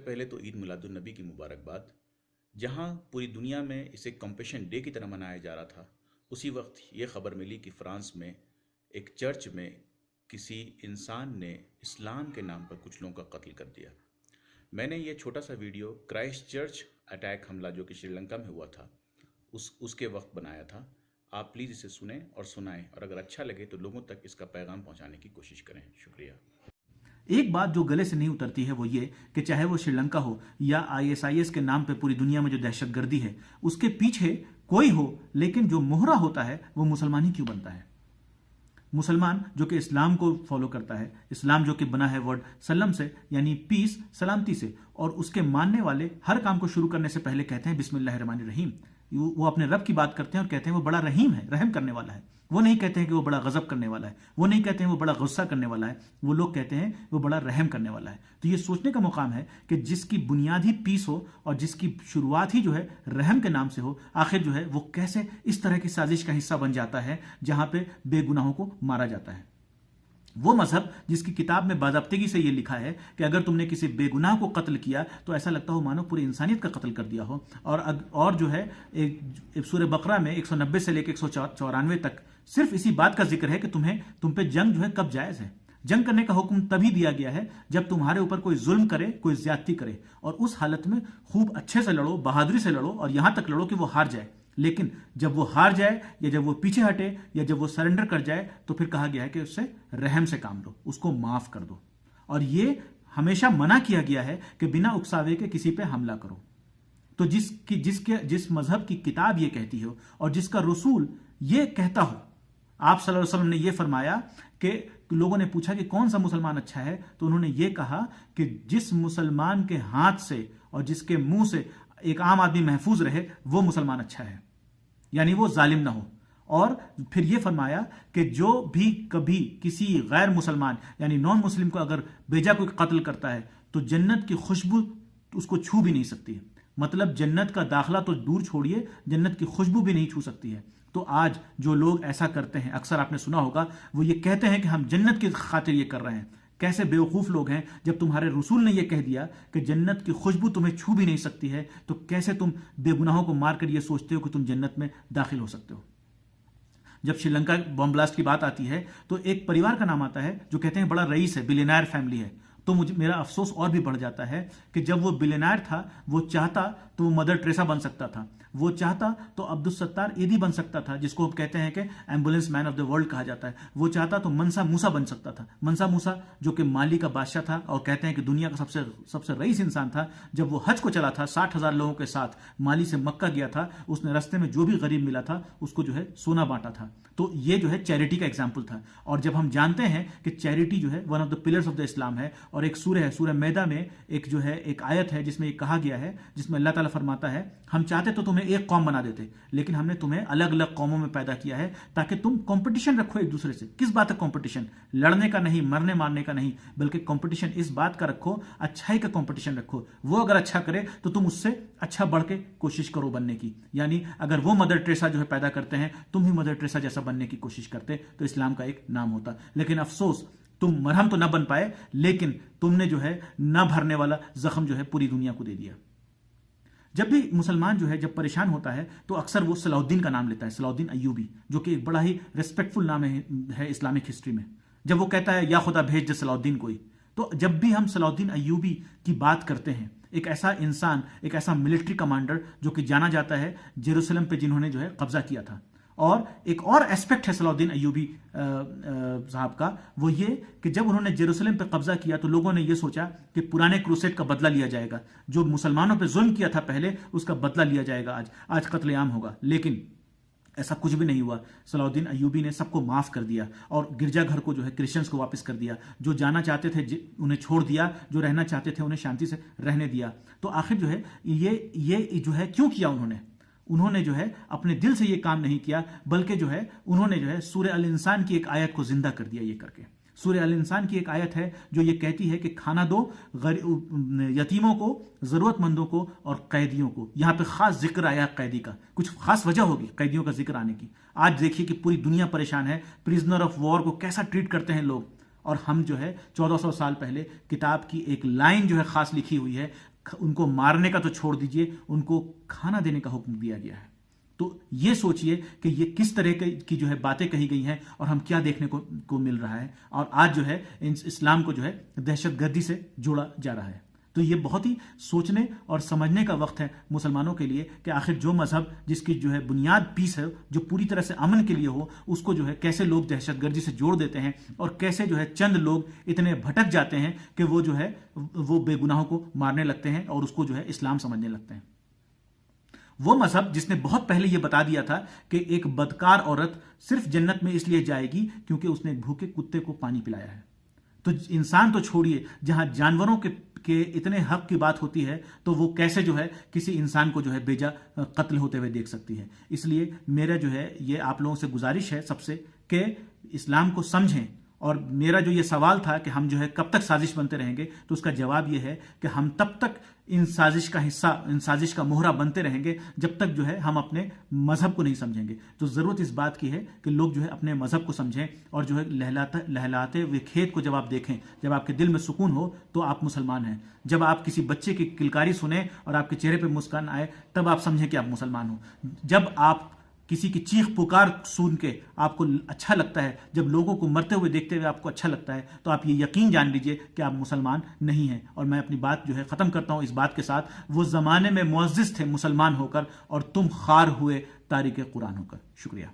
पहले तो ईद मिलादुन्नबी की मुबारकबाद। जहाँ पूरी दुनिया में इसे कंपैशन डे की तरह मनाया जा रहा था, उसी वक्त ये खबर मिली कि फ्रांस में एक चर्च में किसी इंसान ने इस्लाम के नाम पर कुछ लोगों का कत्ल कर दिया। मैंने ये छोटा सा वीडियो क्राइस्ट चर्च अटैक हमला जो कि श्रीलंका में हुआ था उसके वक्त बनाया था। आप प्लीज़ इसे सुने और सुनाएं, और अगर अच्छा लगे तो लोगों तक इसका पैगाम पहुंचाने की कोशिश करें। शुक्रिया। एक बात जो गले से नहीं उतरती है वो ये कि चाहे वो श्रीलंका हो या आईएसआईएस के नाम पे पूरी दुनिया में जो दहशतगर्दी है उसके पीछे कोई हो, लेकिन जो मोहरा होता है वो मुसलमान ही क्यों बनता है? मुसलमान जो कि इस्लाम को फॉलो करता है, इस्लाम जो कि बना है वर्ड सल्लम से, यानी पीस, सलामती से, और उसके मानने वाले हर काम को शुरू करने से पहले कहते हैं बिस्मिल्लाहिर्रहमानिर्रहीम। वो अपने रब की बात करते हैं और कहते हैं वो बड़ा रहीम है, रहम करने वाला है। वो नहीं कहते हैं कि वो बड़ा गजब करने वाला है, वो नहीं कहते हैं वो बड़ा गुस्सा करने वाला है, वो लोग कहते हैं वो बड़ा रहम करने वाला है। तो ये सोचने का मुकाम है कि जिसकी बुनियाद ही पीस हो और जिसकी शुरुआत ही जो है रहम के नाम से हो, आखिर जो है वो कैसे इस तरह की साजिश का हिस्सा बन जाता है जहां पे बेगुनाहों को मारा जाता है। वो मजहब जिसकी किताब में बाज़ाब्तगी से ये लिखा है कि अगर तुमने किसी बेगुनाह को कत्ल किया तो ऐसा लगता हो मानो पूरी इंसानियत का कत्ल कर दिया हो। और जो है एक सूरह बकरा में 190 से लेकर 194 तक सिर्फ इसी बात का जिक्र है कि तुम पे जंग जो है कब जायज़ है। जंग करने का हुक्म तभी दिया गया है जब तुम्हारे ऊपर कोई जुल्म करे, कोई ज्यादती करे, और उस हालत में खूब अच्छे से लड़ो, बहादुरी से लड़ो, और यहां तक लड़ो कि वो हार जाए। लेकिन जब वो हार जाए या जब वो पीछे हटे या जब वो सरेंडर कर जाए तो फिर कहा गया है कि उससे रहम से काम लो, उसको माफ कर दो। और ये हमेशा मना किया गया है कि बिना उकसावे के किसी पे हमला करो। तो जिस मजहब की किताब ये कहती हो और जिसका रसूल ये कहता हो, आप सल्लल्लाहु अलैहि वसल्लम ने ये फरमाया कि लोगों ने पूछा कि कौन सा मुसलमान अच्छा है, तो उन्होंने ये कहा कि जिस मुसलमान के हाथ से और जिसके मुंह से एक आम आदमी महफूज रहे वो मुसलमान अच्छा है, यानी वो जालिम ना हो। और फिर ये फरमाया कि जो भी कभी किसी गैर मुसलमान यानी नॉन मुस्लिम को अगर बेजा कोई कत्ल करता है तो जन्नत की खुशबू उसको छू भी नहीं सकती है। मतलब जन्नत का दाखला तो दूर छोड़िए, जन्नत की खुशबू भी नहीं छू सकती है। तो आज जो लोग ऐसा करते हैं, अक्सर आपने सुना होगा, वो ये कहते हैं कि हम जन्नत की खातिर ये कर रहे हैं। कैसे बेवकूफ लोग हैं, जब तुम्हारे रसूल ने यह कह दिया कि जन्नत की खुशबू तुम्हें छू भी नहीं सकती है, तो कैसे तुम बेगुनाहों को मारकर यह सोचते हो कि तुम जन्नत में दाखिल हो सकते हो। जब श्रीलंका बॉम्ब ब्लास्ट की बात आती है तो एक परिवार का नाम आता है जो कहते हैं बड़ा रईस है, बिलियनर फैमिली है। तो मेरा अफसोस और भी बढ़ जाता है कि जब वो बिलियनर था, वो चाहता तो वो मदर टेरेसा बन सकता था, वो चाहता तो अब्दुल सत्तार ईदी बन सकता था, जिसको हम कहते हैं कि ambulance man of the world कहा जाता है। वो चाहता तो मनसा मूसा बन सकता था। मनसा मूसा जो कि माली का बादशाह था और कहते हैं कि दुनिया का सबसे रईस इंसान था। जब वो हज को चला था 60,000 लोगों के साथ, माली से मक्का गया था, उसने रास्ते में जो भी गरीब मिला था उसको जो है सोना बांटा था। तो ये जो है चैरिटी का एग्जाम्पल था। और जब हम जानते हैं कि चैरिटी जो है one of the pillars of the Islam है, और एक सूरह है, सूरह मैदा में एक आयत है जिसमें कहा गया है, जिसमें अल्लाह ताला फरमाता है, हम चाहते तो तुम्हें एक कौम बना देते, लेकिन हमने तुम्हें अलग अलग कौमों में पैदा किया है ताकि तुम कंपटीशन रखो एक दूसरे से। किस बात का कंपटीशन? लड़ने का नहीं, मरने मारने का नहीं, बल्कि कंपटीशन इस बात का रखो, अच्छाई का कंपटीशन रखो। वो अगर अच्छा करे तो तुम उससे अच्छा बढ़ के कोशिश करो बनने की। यानी अगर वो मदर टेरेसा जो है पैदा करते हैं, तुम भी मदर टेरेसा जैसा बनने की कोशिश करते तो इस्लाम का एक नाम होता। लेकिन अफसोस, तुम मरहम तो ना बन पाए, लेकिन तुमने जो है ना भरने वाला जख्म जो है पूरी दुनिया को दे दिया। जब भी मुसलमान जो है जब परेशान होता है तो अक्सर वो सलाउद्दीन का नाम लेता है, सलाउद्दीन अय्यूबी, जो कि एक बड़ा ही रिस्पेक्टफुल नाम है इस्लामिक हिस्ट्री में। जब वो कहता है या खुदा भेज दे सलाउद्दीन कोई, तो जब भी हम सलाउद्दीन अय्यूबी की बात करते हैं, एक ऐसा इंसान, एक ऐसा मिलिट्री कमांडर जो कि जाना जाता है जेरूसलम पे, जिन्होंने जो है कब्जा किया था। और एक और एस्पेक्ट है सलाउद्दीन अय्यूबी साहब का, वो ये कि जब उन्होंने जेरूसलम पे कब्जा किया तो लोगों ने ये सोचा कि पुराने क्रूसेड का बदला लिया जाएगा, जो मुसलमानों पे जुल्म किया था पहले उसका बदला लिया जाएगा, आज कत्लेआम होगा। लेकिन ऐसा कुछ भी नहीं हुआ। सलाउद्दीन अय्यूबी ने सबको माफ कर दिया और गिरजाघर को जो है क्रिश्चियंस को वापस कर दिया। जो जाना चाहते थे उन्हें छोड़ दिया, जो रहना चाहते थे उन्हें शांति से रहने दिया। तो आखिर जो है ये जो है क्यों किया उन्होंने जो है अपने दिल से ये काम नहीं किया, बल्कि जो है उन्होंने जो है सूरह अल इंसान की एक आयत को जिंदा कर दिया ये करके। सूरह अल इंसान की एक आयत है जो ये कहती है कि खाना दो यतीमों को, जरूरतमंदों को और कैदियों को। यहाँ पे खास जिक्र आया कैदी का, कुछ खास वजह होगी कैदियों का जिक्र आने की। आज देखिए कि पूरी दुनिया परेशान है, प्रिजनर ऑफ वॉर को कैसा ट्रीट करते हैं लोग। اور ہم جو ہے 1400 سال پہلے کتاب کی ایک لائن جو ہے خاص لکھی ہوئی ہے، ان کو مارنے کا تو چھوڑ دیجئے، ان کو کھانا دینے کا حکم دیا گیا ہے۔ تو یہ سوچئے کہ یہ کس طرح کی جو ہے باتیں کہی گئی ہیں اور ہم کیا دیکھنے کو مل رہا ہے، اور آج جو ہے اسلام کو جو ہے دہشت گردی سے جوڑا جا رہا ہے۔ تو یہ بہت ہی سوچنے اور سمجھنے کا وقت ہے مسلمانوں کے لیے کہ آخر جو مذہب جس کی جو ہے بنیاد پیس ہے، جو پوری طرح سے امن کے لیے ہو، اس کو جو ہے کیسے لوگ دہشت گردی سے جوڑ دیتے ہیں، اور کیسے جو ہے چند لوگ اتنے بھٹک جاتے ہیں کہ وہ جو ہے وہ بے گناہوں کو مارنے لگتے ہیں اور اس کو جو ہے اسلام سمجھنے لگتے ہیں۔ وہ مذہب جس نے بہت پہلے یہ بتا دیا تھا کہ ایک بدکار عورت صرف جنت میں اس لیے جائے گی کیونکہ اس نے ایک بھوکے کتے کو پانی پلایا ہے۔ تو انسان تو چھوڑیے، جہاں جانوروں کے اتنے حق کی بات ہوتی ہے تو وہ کیسے جو ہے کسی انسان کو جو ہے بیجا قتل ہوتے ہوئے دیکھ سکتی ہے۔ اس لیے میرا جو ہے یہ آپ لوگوں سے گزارش ہے سب سے کہ اسلام کو سمجھیں، اور میرا جو یہ سوال تھا کہ ہم جو ہے کب تک سازش بنتے رہیں گے، تو اس کا جواب یہ ہے کہ ہم تب تک ان سازش کا حصہ، ان سازش کا مہرہ بنتے رہیں گے جب تک جو ہے ہم اپنے مذہب کو نہیں سمجھیں گے۔ تو ضرورت اس بات کی ہے کہ لوگ جو ہے اپنے مذہب کو سمجھیں، اور جو ہے لہلاتے ہوئے کھیت کو جب آپ دیکھیں، جب آپ کے دل میں سکون ہو تو آپ مسلمان ہیں۔ جب آپ کسی بچے کی کلکاری سنیں اور آپ کے چہرے پہ مسکان آئے تب آپ سمجھیں کہ آپ مسلمان ہو۔ جب آپ کسی کی چیخ پکار سن کے آپ کو اچھا لگتا ہے، جب لوگوں کو مرتے ہوئے دیکھتے ہوئے آپ کو اچھا لگتا ہے، تو آپ یہ یقین جان لیجئے کہ آپ مسلمان نہیں ہیں۔ اور میں اپنی بات جو ہے ختم کرتا ہوں اس بات کے ساتھ، وہ زمانے میں معزز تھے مسلمان ہو کر، اور تم خار ہوئے تارک قرآن ہو کر۔ شکریہ۔